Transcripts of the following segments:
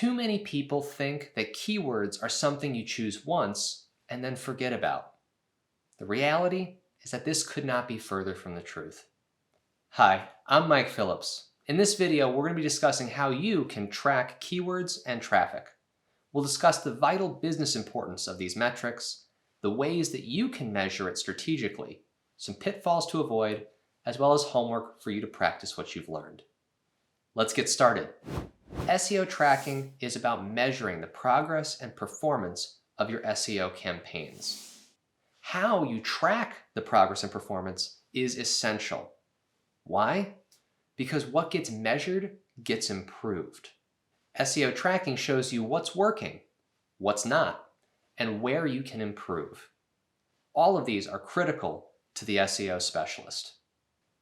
Too many people think that keywords are something you choose once and then forget about. The reality is that this could not be further from the truth. Hi, I'm Mike Phillips. In this video, we're going to be discussing how you can track keywords and traffic. We'll discuss the vital business importance of these metrics, the ways that you can measure it strategically, some pitfalls to avoid, as well as homework for you to practice what you've learned. Let's get started. SEO tracking is about measuring the progress and performance of your SEO campaigns. How you track the progress and performance is essential. Why? Because what gets measured gets improved. SEO tracking shows you what's working, what's not, and where you can improve. All of these are critical to the SEO specialist.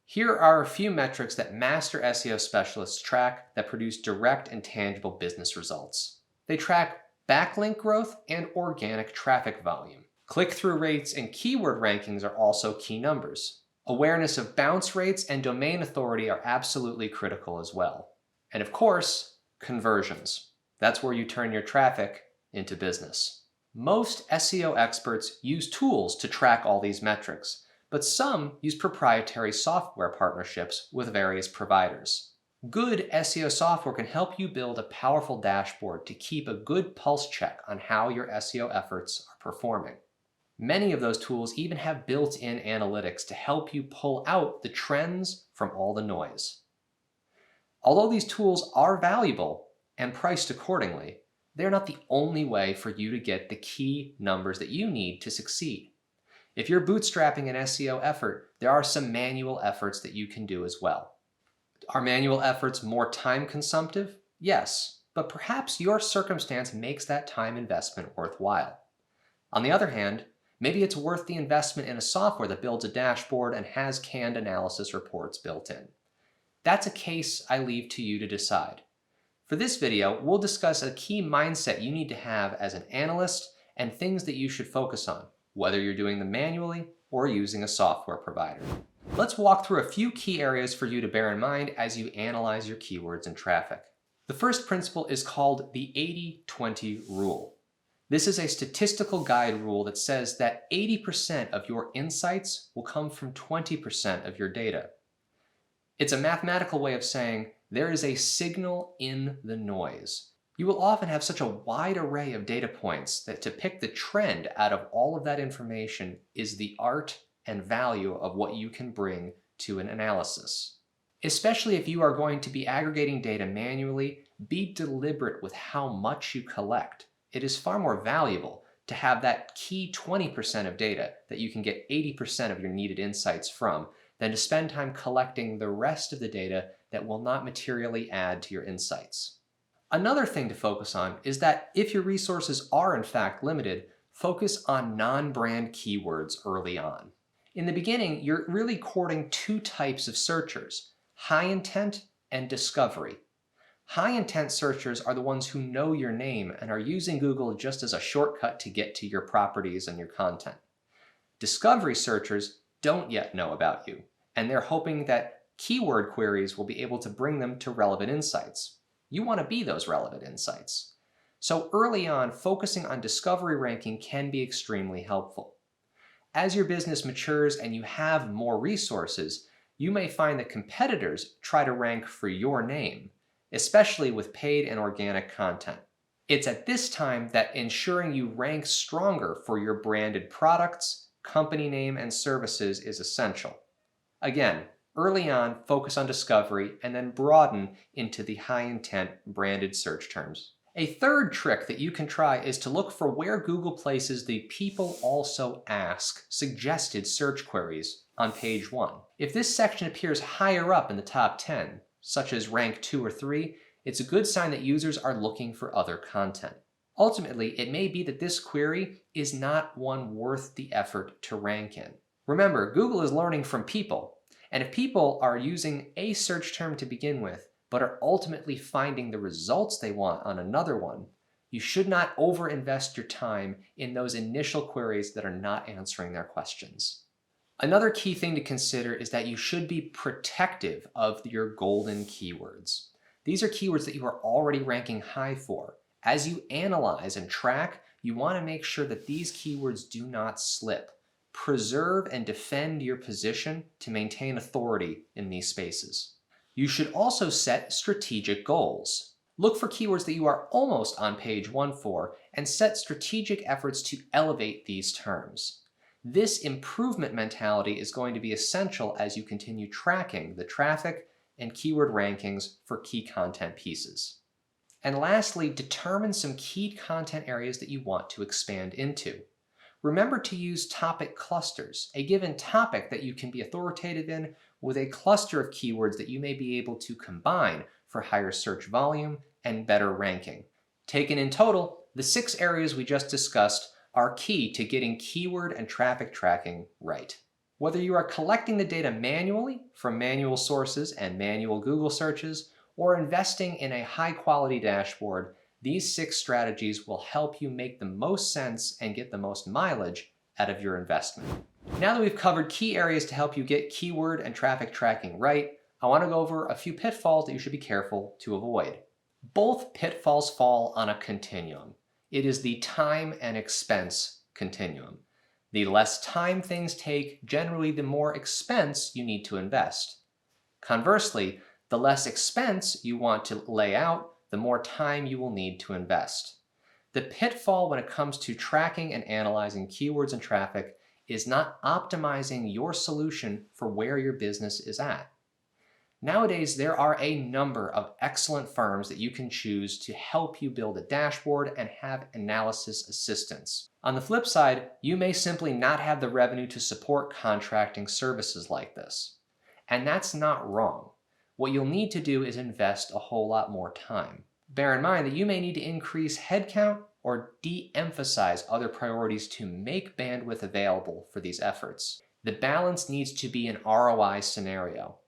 Here are a few metrics that master SEO specialists track that produce direct and tangible business results. They track backlink growth and organic traffic volume. Click-through rates and keyword rankings are also key numbers. Awareness of bounce rates and domain authority are absolutely critical as well. And of course, conversions. That's where you turn your traffic into business. Most SEO experts use tools to track all these metrics, but some use proprietary software partnerships with various providers. Good SEO software can help you build a powerful dashboard to keep a good pulse check on how your SEO efforts are performing. Many of those tools even have built-in analytics to help you pull out the trends from all the noise. Although these tools are valuable and priced accordingly, they're not the only way for you to get the key numbers that you need to succeed. If you're bootstrapping an SEO effort, there are some manual efforts that you can do as well. Are manual efforts more time consumptive? Yes, but perhaps your circumstance makes that time investment worthwhile. On the other hand, maybe it's worth the investment in a software that builds a dashboard and has canned analysis reports built in. That's a case I leave to you to decide. For this video, we'll discuss a key mindset you need to have as an analyst and things that you should focus on, whether you're doing them manually or using a software provider. Let's walk through a few key areas for you to bear in mind as you analyze your keywords and traffic. The first principle is called the 80-20 rule. This is a statistical guide rule that says that 80% of your insights will come from 20% of your data. It's a mathematical way of saying there is a signal in the noise. You will often have such a wide array of data points that to pick the trend out of all of that information is the art and value of what you can bring to an analysis. Especially if you are going to be aggregating data manually, be deliberate with how much you collect. It is far more valuable to have that key 20% of data that you can get 80% of your needed insights from than to spend time collecting the rest of the data that will not materially add to your insights. Another thing to focus on is that if your resources are in fact limited, focus on non-brand keywords early on. In the beginning, you're really courting two types of searchers, high intent and discovery. High intent searchers are the ones who know your name and are using Google just as a shortcut to get to your properties and your content. Discovery searchers don't yet know about you, and they're hoping that keyword queries will be able to bring them to relevant insights. You want to be those relevant insights. So early on, focusing on discovery ranking can be extremely helpful. As your business matures and you have more resources, you may find that competitors try to rank for your name, especially with paid and organic content. It's at this time that ensuring you rank stronger for your branded products, company name, and services is essential. Again, early on, focus on discovery and then broaden into the high-intent branded search terms. A third trick that you can try is to look for where Google places the people also ask suggested search queries on page 1. If this section appears higher up in the top 10, such as rank 2 or 3, it's a good sign that users are looking for other content. Ultimately, it may be that this query is not one worth the effort to rank in. Remember, Google is learning from people, and if people are using a search term to begin with, but are ultimately finding the results they want on another one, you should not overinvest your time in those initial queries that are not answering their questions. Another key thing to consider is that you should be protective of your golden keywords. These are keywords that you are already ranking high for. As you analyze and track, you want to make sure that these keywords do not slip. Preserve and defend your position to maintain authority in these spaces. You should also set strategic goals. Look for keywords that you are almost on page 1 for and set strategic efforts to elevate these terms. This improvement mentality is going to be essential as you continue tracking the traffic and keyword rankings for key content pieces. And lastly, determine some key content areas that you want to expand into. Remember to use topic clusters, a given topic that you can be authoritative in with a cluster of keywords that you may be able to combine for higher search volume and better ranking. Taken in total, the 6 areas we just discussed are key to getting keyword and traffic tracking right. Whether you are collecting the data manually from manual sources and manual Google searches, or investing in a high-quality dashboard, these 6 strategies will help you make the most sense and get the most mileage out of your investment. Now that we've covered key areas to help you get keyword and traffic tracking right, I want to go over a few pitfalls that you should be careful to avoid. Both pitfalls fall on a continuum. It is the time and expense continuum. The less time things take, generally the more expense you need to invest. Conversely, the less expense you want to lay out, the more time you will need to invest. The pitfall when it comes to tracking and analyzing keywords and traffic is not optimizing your solution for where your business is at. Nowadays, there are a number of excellent firms that you can choose to help you build a dashboard and have analysis assistance. On the flip side, you may simply not have the revenue to support contracting services like this. And that's not wrong. What you'll need to do is invest a whole lot more time. Bear in mind that you may need to increase headcount or de-emphasize other priorities to make bandwidth available for these efforts. The balance needs to be an ROI scenario.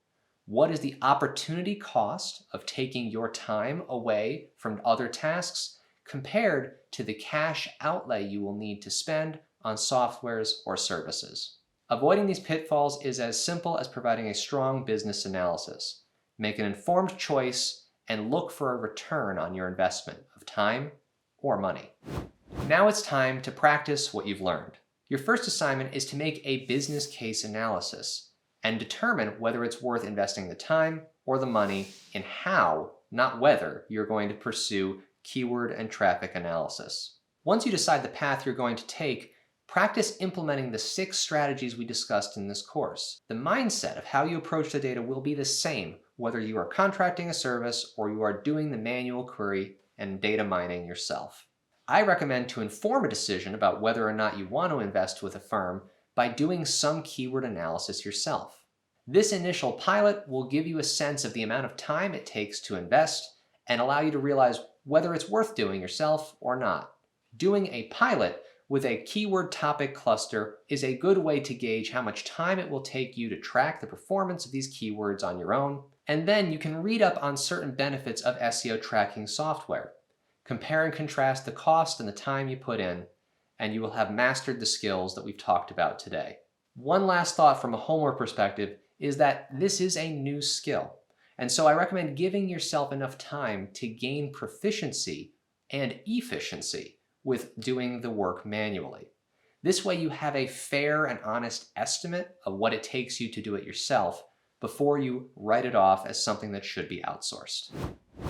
What is the opportunity cost of taking your time away from other tasks compared to the cash outlay you will need to spend on softwares or services? Avoiding these pitfalls is as simple as providing a strong business analysis. Make an informed choice and look for a return on your investment of time or money. Now it's time to practice what you've learned. Your first assignment is to make a business case analysis and determine whether it's worth investing the time or the money in how, not whether, you're going to pursue keyword and traffic analysis. Once you decide the path you're going to take, practice implementing the 6 strategies we discussed in this course. The mindset of how you approach the data will be the same whether you are contracting a service or you are doing the manual query and data mining yourself. I recommend to inform a decision about whether or not you want to invest with a firm by doing some keyword analysis yourself. This initial pilot will give you a sense of the amount of time it takes to invest and allow you to realize whether it's worth doing yourself or not. Doing a pilot with a keyword topic cluster is a good way to gauge how much time it will take you to track the performance of these keywords on your own, and then you can read up on certain benefits of SEO tracking software. Compare and contrast the cost and the time you put in, and you will have mastered the skills that we've talked about today. One last thought from a homework perspective is that this is a new skill, and so I recommend giving yourself enough time to gain proficiency and efficiency with doing the work manually. This way you have a fair and honest estimate of what it takes you to do it yourself before you write it off as something that should be outsourced.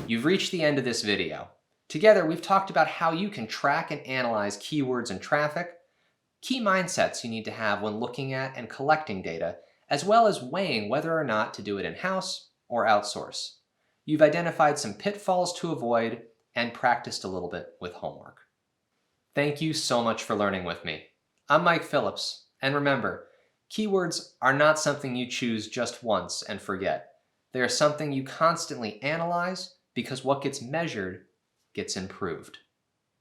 You've reached the end of this video. Together, we've talked about how you can track and analyze keywords and traffic, key mindsets you need to have when looking at and collecting data, as well as weighing whether or not to do it in-house or outsource. You've identified some pitfalls to avoid and practiced a little bit with homework. Thank you so much for learning with me. I'm Mike Phillips, and remember, keywords are not something you choose just once and forget. They are something you constantly analyze because what gets measured gets improved.